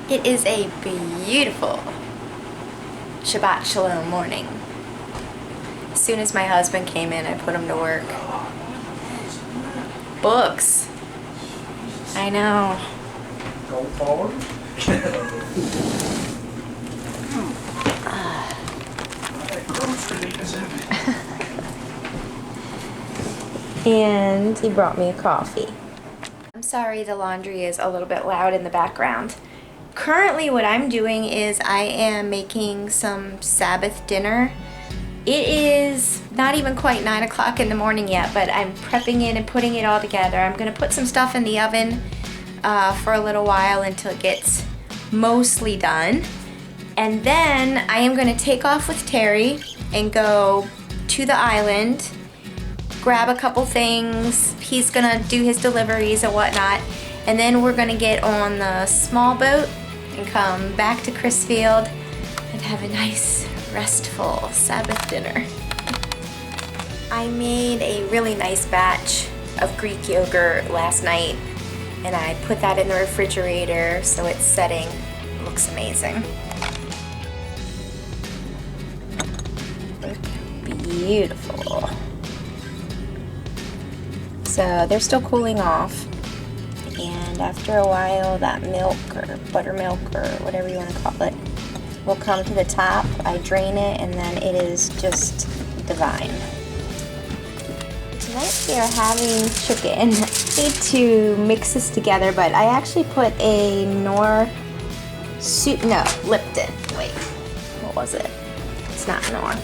It is a beautiful Shabbat Shalom morning. As soon as my husband came in, I put him to work. Books. I know. Go forward. And he brought me a coffee. I'm sorry the laundry is a little bit loud in the background. Currently what I'm doing is I am making some Sabbath dinner. It is not even quite 9 o'clock in the morning yet, but I'm prepping it and putting it all together. I'm gonna put some stuff in the oven for a little while until it gets mostly done. And then I am gonna take off with Terry and go to the island, grab a couple things. He's gonna do his deliveries and whatnot. And then we're gonna get on the small boat and come back to Crisfield and have a nice, restful Sabbath dinner. I made a really nice batch of Greek yogurt last night, and I put that in the refrigerator so it's setting. It looks amazing. Beautiful. So they're still cooling off, and after a while that milk or buttermilk or whatever you want to call it will come to the top. I drain it and then it is just divine. Tonight we are having chicken. I need to mix this together, but I actually put a Lipton. Wait, what was it? It's not Knorr.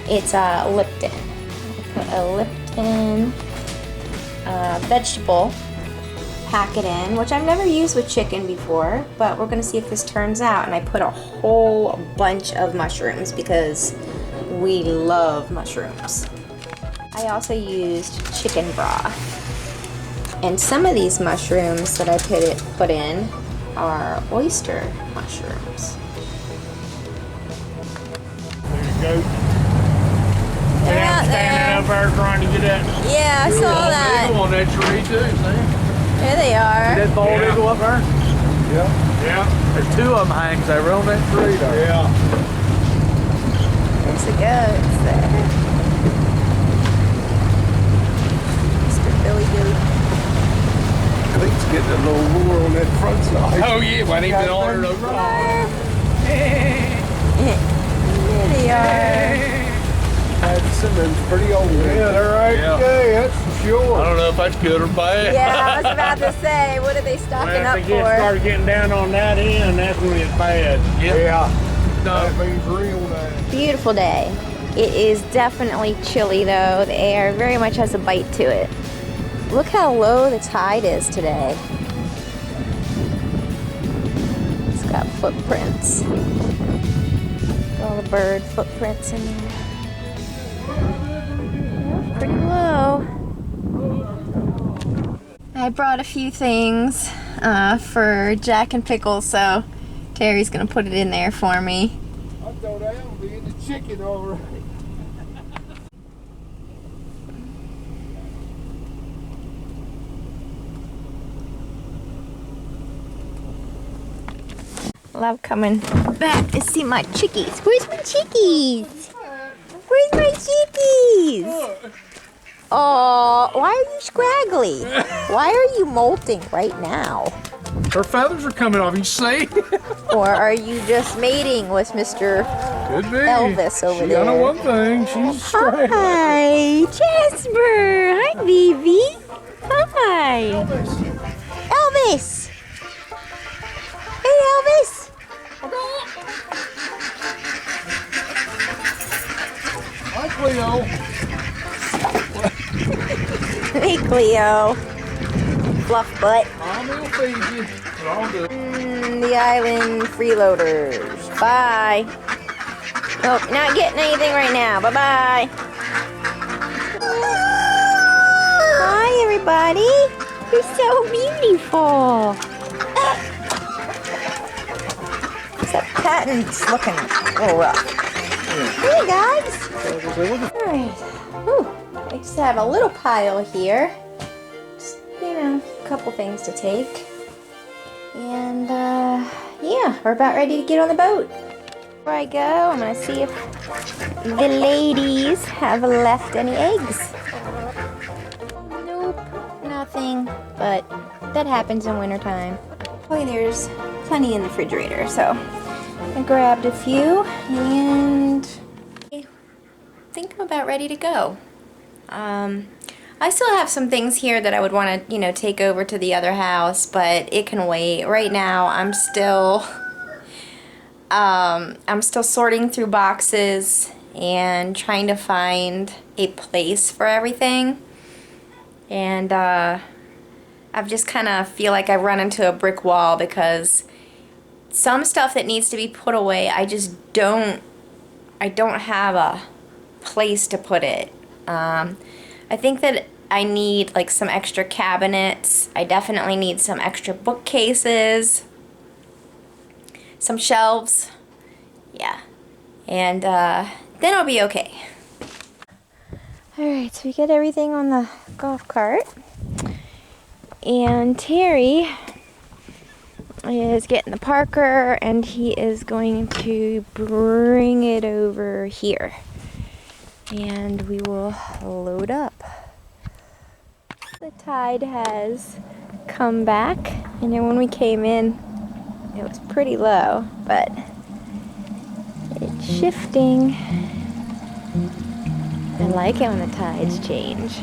It's Lipton. I put a Lipton vegetable packet in, which I've never used with chicken before, but we're gonna see if this turns out. And I put a whole bunch of mushrooms because we love mushrooms. I also used chicken broth. And some of these mushrooms that I put in are oyster mushrooms. There you go. They're out Standing up there trying to get at. Yeah, I saw that. Eagle on that tree too, see? There they are. That bald eagle up there? Yeah. Yeah. There's two of them hangs over on that tree there. Yeah. There's the goats there. Mr. Billy Goat. I think it's getting a little more on that front side. Oh yeah, well they've been ordered over. There they are. Simmons pretty old. Yeah, they're right. Yeah. Okay, that's for sure. I don't know if that's good or bad. Yeah, I was about to say, what are they stocking up If they for? start getting down on that end, that's when it's bad. Yeah. That means real bad. Beautiful day. It is definitely chilly though. The air very much has a bite to it. Look how low the tide is today. It's got footprints. All the bird footprints in there. Pretty low. I brought a few things for Jack and Pickles, so Terry's gonna put it in there for me. I'll go down and be in the chicken already. Love coming back to see my chickies. Where's my chickies? Where's my chickies? Oh, why are you scraggly? Why are you molting right now? Her feathers are coming off, you see? Or are you just mating with Mr. Could be. Elvis over there? I know one thing, she's straight. Hi, Jasper. Hi, baby. Hi. Elvis. Hey, Elvis. Hi, Cleo. Hey, Cleo. Fluff butt. Mom will feed you. But I'll do it. The island freeloaders. Bye. Nope, not getting anything right now. Bye-bye. Hi, everybody. You're so beautiful. Except Patton's looking a little rough. Hey, guys. All right. Whew. I just have a little pile here. Just, a couple things to take. And, yeah, we're about ready to get on the boat. Before I go, I'm gonna see if the ladies have left any eggs. Nope, nothing, but that happens in wintertime. Boy, there's plenty in the refrigerator, so I grabbed a few and I think I'm about ready to go. I still have some things here that I would want to, take over to the other house, but it can wait. Right now, I'm still sorting through boxes and trying to find a place for everything. And I've just kind of feel like I've run into a brick wall because some stuff that needs to be put away, I don't have a place to put it. I think that I need like some extra cabinets. I definitely need some extra bookcases, some shelves, yeah, and then I'll be okay. Alright, so we get everything on the golf cart, and Terry is getting the Parker, and he is going to bring it over here, and we will load up. The tide has come back. I know when we came in it was pretty low, but it's shifting. I like it when the tides change.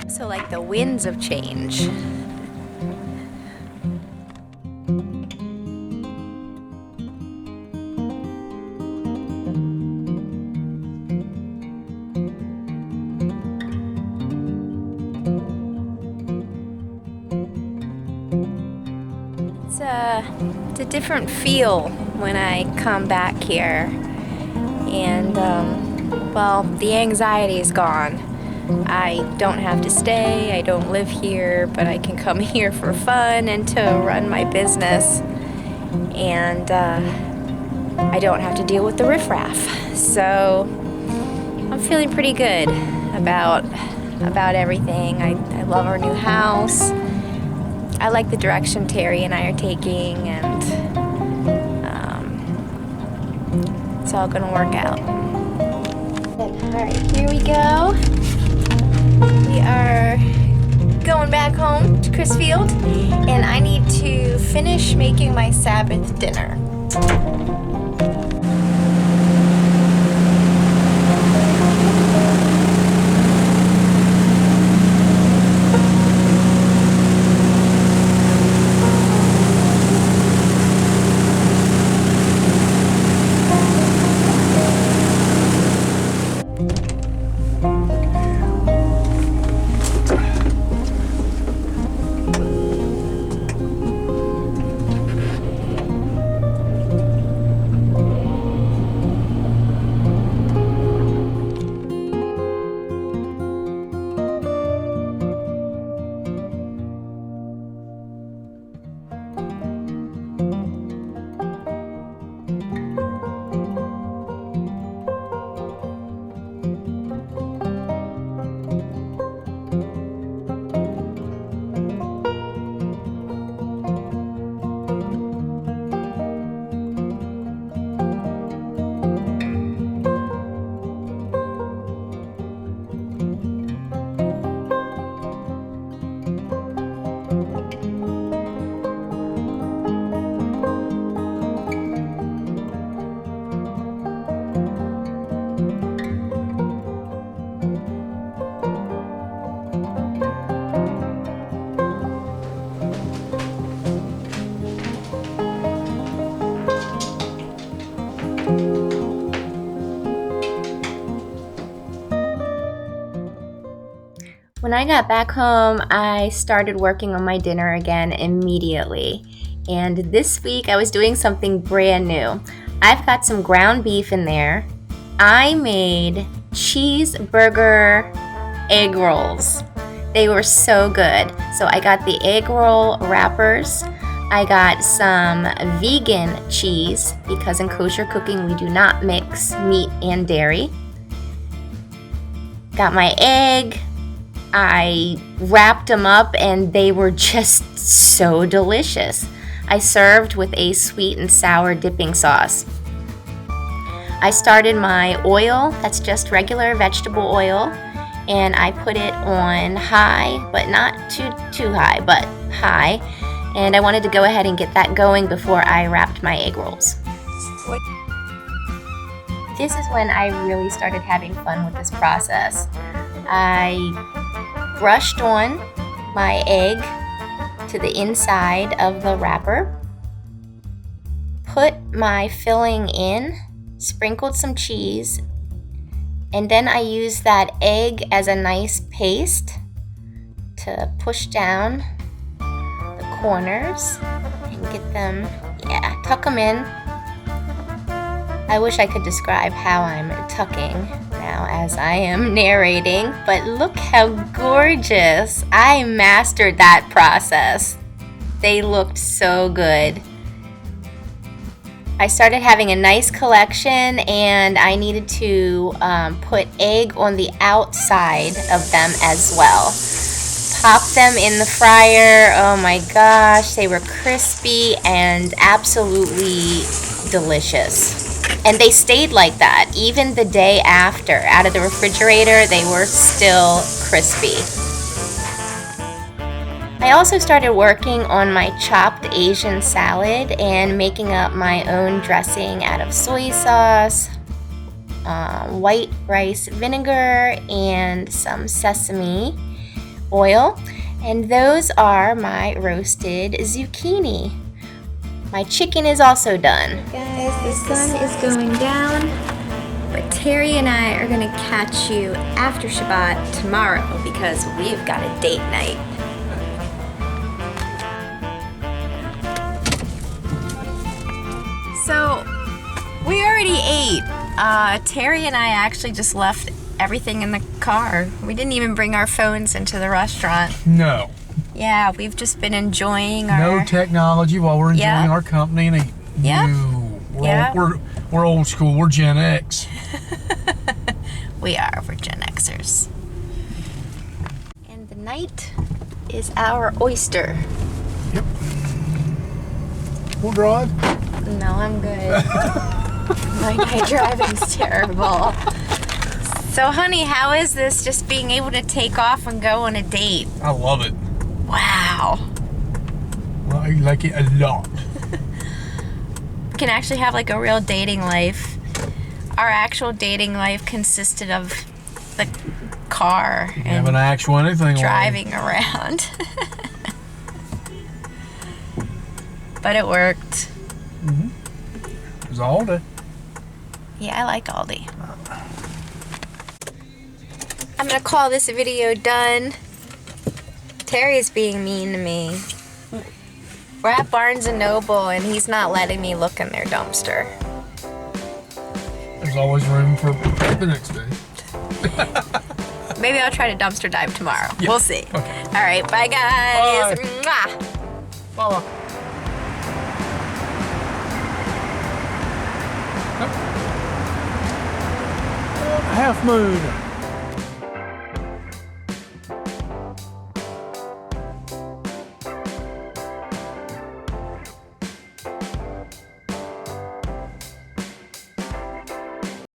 So like the winds of change. It's a different feel when I come back here, and well, the anxiety is gone. I don't have to stay, I don't live here, but I can come here for fun and to run my business, and I don't have to deal with the riffraff. So I'm feeling pretty good about everything. I love our new house. I like the direction Terry and I are taking, and it's all gonna work out. Alright, here we go. We are going back home to Chrisfield, and I need to finish making my Sabbath dinner. When I got back home, I started working on my dinner again immediately. And this week I was doing something brand new. I've got some ground beef in there. I made cheeseburger egg rolls. They were so good. So I got the egg roll wrappers. I got some vegan cheese because in kosher cooking we do not mix meat and dairy. Got my egg. I wrapped them up and they were just so delicious. I served with a sweet and sour dipping sauce. I started my oil, that's just regular vegetable oil, and I put it on high, but not too high, but high. And I wanted to go ahead and get that going before I wrapped my egg rolls. This is when I really started having fun with this process. I brushed on my egg to the inside of the wrapper, put my filling in, sprinkled some cheese, and then I used that egg as a nice paste to push down the corners and get them, tuck them in. I wish I could describe how I'm tucking now as I am narrating, but look how gorgeous. I mastered that process. They looked so good. I started having a nice collection, and I needed to put egg on the outside of them as well. Pop them in the fryer. Oh my gosh, they were crispy and absolutely delicious. And they stayed like that even the day after. Out of the refrigerator, they were still crispy. I also started working on my chopped Asian salad and making up my own dressing out of soy sauce, white rice vinegar, and some sesame oil. And those are my roasted zucchini. My chicken is also done. Guys, the sun is going down, but Terry and I are gonna catch you after Shabbat tomorrow because we've got a date night. So, we already ate. Terry and I actually just left everything in the car. We didn't even bring our phones into the restaurant. No. Yeah, we've just been enjoying our... No technology while we're enjoying our company and eating. Yeah. No. We're old school. We're Gen X. We are. We're Gen Xers. And the night is our oyster. Yep. We'll drive. No, I'm good. My night driving's terrible. So, honey, how is this just being able to take off and go on a date? I love it. Wow. Well, I like it a lot. We can actually have like a real dating life. Our actual dating life consisted of the car Have and an actual anything driving around. But it worked. It was Aldi. Yeah, I like Aldi. I'm gonna call this video done. Terry's being mean to me. We're at Barnes & Noble and he's not letting me look in their dumpster. There's always room for the next day. Maybe I'll try to dumpster dive tomorrow. Yeah. We'll see. Okay. All right, bye guys. Bye. Mwah. Bye. Half moon.